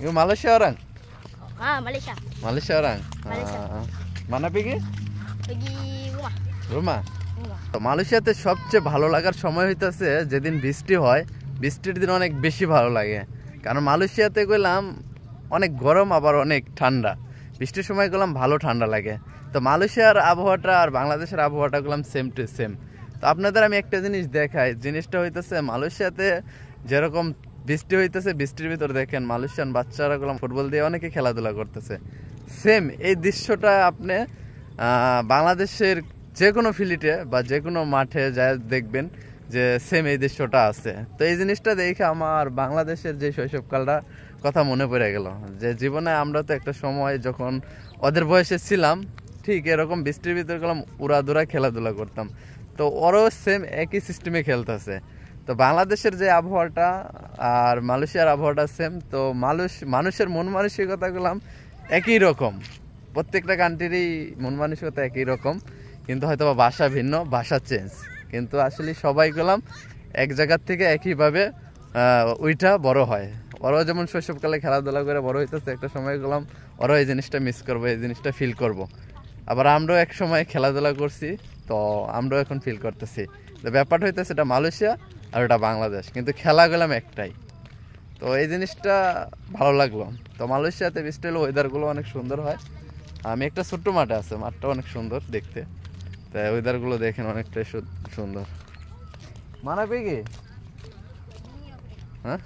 Yung Malaysia orang? Malaysia. Malaysia orang? Malaysia. Mana pergi? Pergi rumah. Rumah? Rumah. তো মালয়েশিয়াতে সবচেয়ে ভালো লাগার সময় হইতাছে যেদিন বৃষ্টি হয়, বৃষ্টির দিন অনেক বেশি ভালো লাগে। কারণ মালয়েশিয়াতে গেলাম অনেক গরম আবার অনেক ঠান্ডা। বৃষ্টির সময় গেলাম ভালো ঠান্ডা লাগে। তো মালয়েশিয়ার আবহাওয়াটা আর বাংলাদেশের আবহাওয়াটা গেলাম সেম টু সেম। তো আপনাদের আমি একটা জিনিস দেখাই, জিনিসটা হইতেছে মালয়েশিয়াতে যেরকম বৃষ্টি হইতেছে, বৃষ্টির ভিতর দেখেন মালয়েশিয়ান বাচ্চারা গেলাম ফুটবল দিয়ে অনেকে খেলাধুলা করতেছে। সেম এই দৃশ্যটা আপনি বাংলাদেশের যে কোনো ফিল্ডে বা যে কোনো মাঠে যা দেখবেন যে সেম এই দৃশ্যটা আছে। তো এই জিনিসটা দেখে আমার বাংলাদেশের যে শৈশবকালটা কথা মনে পড়ে গেল, যে জীবনে আমরা তো একটা সময় যখন ওদের বয়সে ছিলাম ঠিক এরকম বৃষ্টির ভিতরে গেলাম উড়াদুরা খেলাধুলা করতাম। তো ওরও সেম একই সিস্টেমে খেলতেছে। তো বাংলাদেশের যে আবহাওয়াটা আর মালয়েশিয়ার আবহাওয়াটা সেম। তো মানুষের মন মানসিকতা গেলাম একই রকম, প্রত্যেকটা কান্ট্রিরই মন মানসিকতা একই রকম, কিন্তু হয়তো ভাষা ভিন্ন, ভাষা চেঞ্জ, কিন্তু আসলে সবাই গেলাম এক জায়গার থেকে একইভাবে ওইটা বড় হয়। ওরাও যেমন শৈশবকালে খেলাধুলা করে বড় হইতেছে, একটা সময় গেলাম ওরাও এই জিনিসটা মিস করবো, এই জিনিসটা ফিল করব। আবার আমরাও এক সময় খেলাধুলা করছি, তো আমরাও এখন ফিল করতেছি। তো ব্যাপারটা হইতেছে এটা মালয়েশিয়া আর এটা বাংলাদেশ, কিন্তু খেলা গেলাম একটাই। তো এই জিনিসটা ভালো লাগলো। তো মালয়েশিয়াতে বৃষ্টি হলে ওয়েদারগুলো অনেক সুন্দর হয়। আমি একটা ছোট্ট মাঠে আছে, মাঠটা অনেক সুন্দর দেখতে। তাই ওয়েদারগুলো দেখেন অনেকটাই সুন্দর। মানাবে কি হ্যাঁ,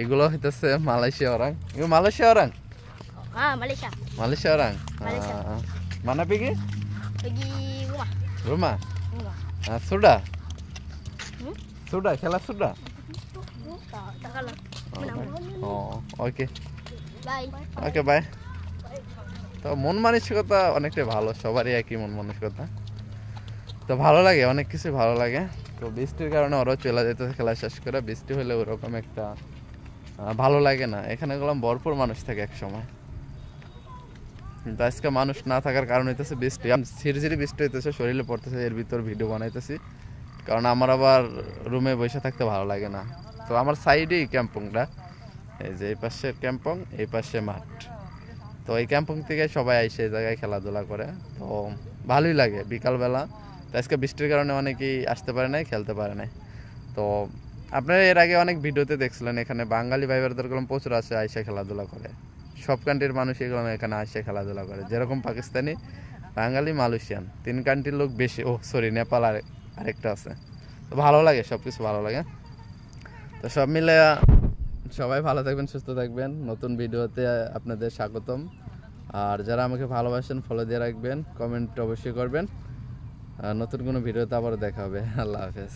এগুলো হইতেছে Malaysia orang. Itu Malaysia orang? Malaysia. Malaysia orang. Malaysia. Mana pergi? Pergi rumah. Rumah. Rumah. Sudah? Sudah, খেলা sudah? Tak kalah. Menang. ওকে Bye. Okay bye. তো মন মানসিকতা অনেকটাই ভালো, সবারই একই মন মানসিকতা। তো ভালো লাগে, অনেক কিছু ভালো লাগে। তো বৃষ্টির কারণে ওরাও চলে যেতেছে খেলা শেষ করে। বৃষ্টি হলে ওরকম একটা ভালো লাগে না। এখানে গেলাম ভরপুর মানুষ থাকে এক সময়, কিন্তু আজকে মানুষ না থাকার কারণ হইতেছে বৃষ্টি। ঝিরিঝিরি বৃষ্টি হইতেছে, শরীরে পড়তেছে, এর ভিতর ভিডিও বানাইতেছি, কারণ আমার আবার রুমে বসে থাকতে ভালো লাগে না। তো আমার সাইডেই ক্যাম্পংটা, এই যে এই পাশে ক্যাম্পং, এই পাশে মাঠ। তো এই ক্যাম্পং থেকে সবাই আইসে এই জায়গায় খেলাধুলা করে, তো ভালোই লাগে বিকালবেলা। তো আজকে বৃষ্টির কারণে অনেকেই আসতে পারে নাই, খেলতে পারে নাই। তো আপনারা এর আগে অনেক ভিডিওতে দেখছিলেন এখানে বাঙালি ভাই বোনেদের গেলাম প্রচুর আসে, আইসা খেলাধুলা করে। সব কান্ট্রির মানুষ এগুলো এখানে আসে খেলাধুলা করে, যেরকম পাকিস্তানি, বাঙালি, মালয়েশিয়ান, 3 কান্ট্রির লোক বেশি। সরি, নেপাল আরেকটা আছে। তো ভালো লাগে, সব কিছু ভালো লাগে। তো সব মিলে সবাই ভালো থাকবেন, সুস্থ থাকবেন। নতুন ভিডিওতে আপনাদের স্বাগতম। আর যারা আমাকে ভালোবাসেন ফলো দিয়ে রাখবেন, কমেন্ট অবশ্যই করবেন। নতুন কোনো ভিডিওতে আবার দেখা হবে। আল্লাহ হাফেজ।